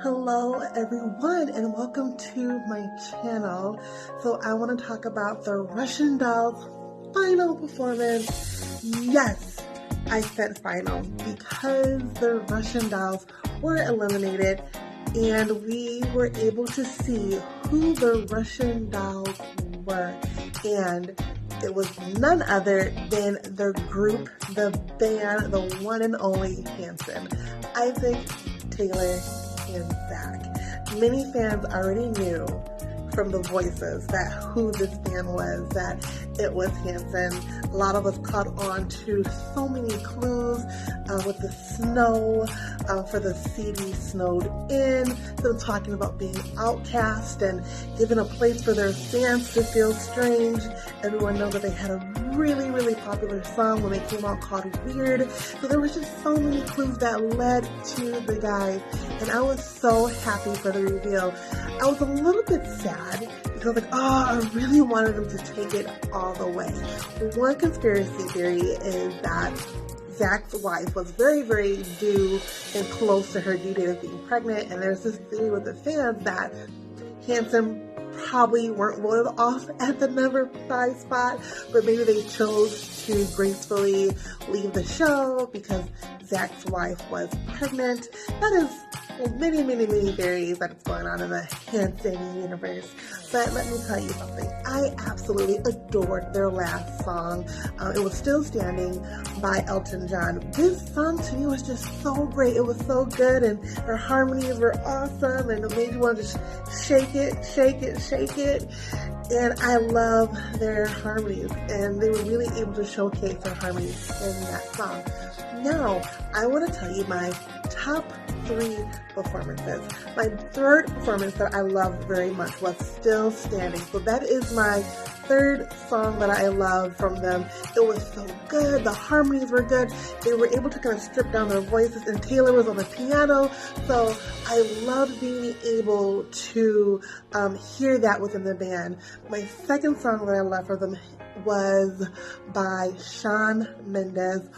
Hello everyone and welcome to my channel. So I want to talk about the Russian Doll's final performance. Yes, I said final because the Russian Dolls were eliminated and we were able to see who the Russian Dolls were, and it was none other than the group, the band, the one and only Hanson, Isaac, Taylor, and Zach. Many fans already knew from the voices that who this band was, that it was Hanson. A lot of us caught on to so many clues with the snow, for the CD snowed in, them talking about being outcast and giving a place for their fans to feel strange. Everyone knows that they had a really popular song when they came out called Weird. So there was just so many clues that led to the guys, and I was so happy for the reveal. I was a little bit sad because I was like, I really wanted them to take it all the way. One conspiracy theory is that Zach's wife was very due and close to her due date of being pregnant, and there's this theory with the fans that Hanson probably weren't voted off at the number 5 spot, but maybe they chose to gracefully leave the show because Zach's wife was pregnant. That is many theories that's going on in the Hanson universe. But let me tell you something. I absolutely adored their last song. It was Still Standing by Elton John. This song to me was just so great. It was so good, and their harmonies were awesome, and it made you want to just shake it. And I love their harmonies, and they were really able to showcase their harmonies in that song. Now, I want to tell you my top 3 performances. My third performance that I loved very much was Still Standing. So that is my third song that I loved from them. It was so good. The harmonies were good. They were able to kind of strip down their voices, and Taylor was on the piano. So I loved being able to hear that within the band. My second song that I loved from them was by Shawn Mendes,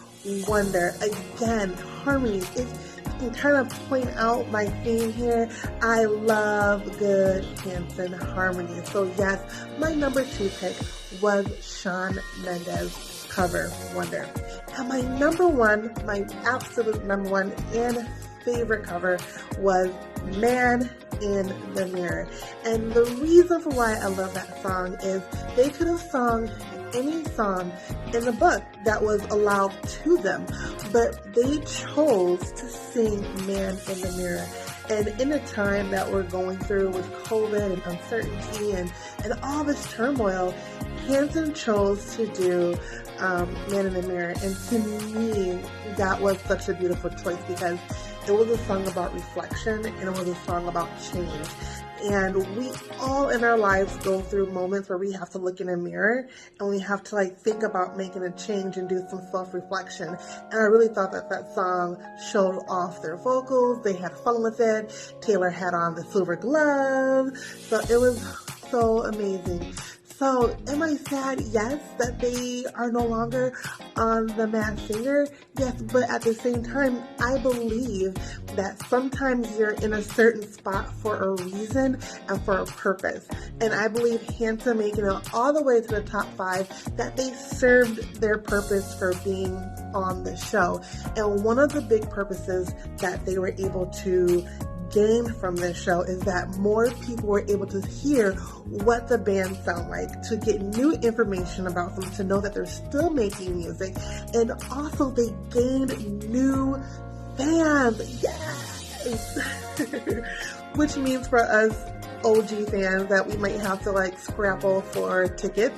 Wonder. Again, harmonies. To kind of point out my theme here, I love good Hanson harmony. So yes, my number 2 pick was Shawn Mendes' cover, Wonder. And my number 1, my absolute number 1 and favorite cover was Man in the Mirror. And the reason for why I love that song is they could have sung any song in the book that was allowed to them, but they chose to sing Man in the Mirror. And in a time that we're going through with COVID and uncertainty and all this turmoil, Hanson chose to do Man in the Mirror. And to me, that was such a beautiful choice because it was a song about reflection and it was a song about change. And we all in our lives go through moments where we have to look in a mirror and we have to think about making a change and do some self-reflection. And I really thought that song showed off their vocals. They had fun with it. Taylor had on the silver glove. So it was so amazing. So, am I sad? Yes, that they are no longer on The Masked Singer. Yes, but at the same time, I believe that sometimes you're in a certain spot for a reason and for a purpose. And I believe Hanson making it all the way to the top 5, that they served their purpose for being on the show. And one of the big purposes that they were able to gain from this show is that more people were able to hear what the band sound like, to get new information about them, to know that they're still making music, and also they gained new fans. Yes! Which means for us OG fans that we might have to scrapple for tickets,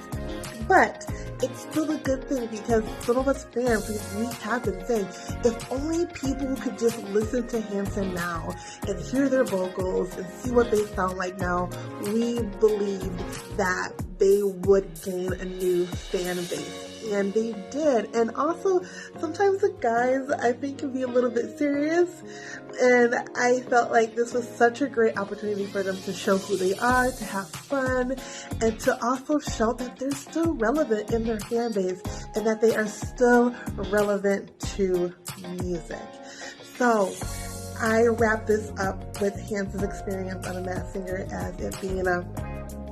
but it's still a good thing because some of us fans, we have been saying, if only people could just listen to Hanson now and hear their vocals and see what they sound like now, we believed that they would gain a new fan base. And they did. And also, sometimes the guys, I think, can be a little bit serious. And I felt like this was such a great opportunity for them to show who they are, to have fun, and to also show that they're still relevant in their fan base and that they are still relevant to music. So, I wrap this up with Hanson's experience on The Masked Singer as it being a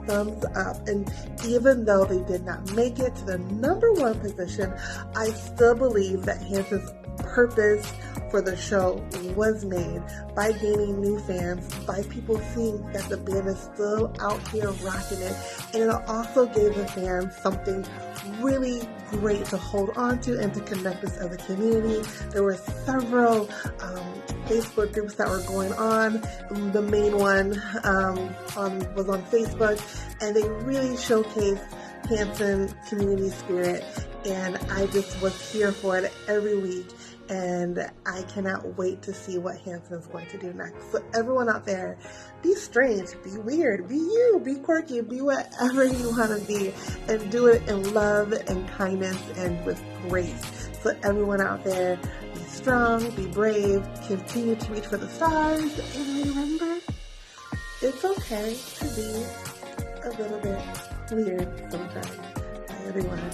thumbs up. And even though they did not make it to the #1 position, I still believe that Hanson's purpose for the show was made by gaining new fans, by people seeing that the band is still out here rocking it. And it also gave the fans something really great to hold on to and to connect us as a community. There were several Facebook groups that were going on. The main one was on Facebook, and they really showcased Hanson community spirit, and I just was here for it every week, and I cannot wait to see what Hanson is going to do next. So everyone out there, be strange, be weird, be you, be quirky, be whatever you want to be, and do it in love and kindness and with grace. So everyone out there, be strong, be brave, continue to reach for the stars, and remember, it's okay to be a little bit weird sometimes. Bye everyone.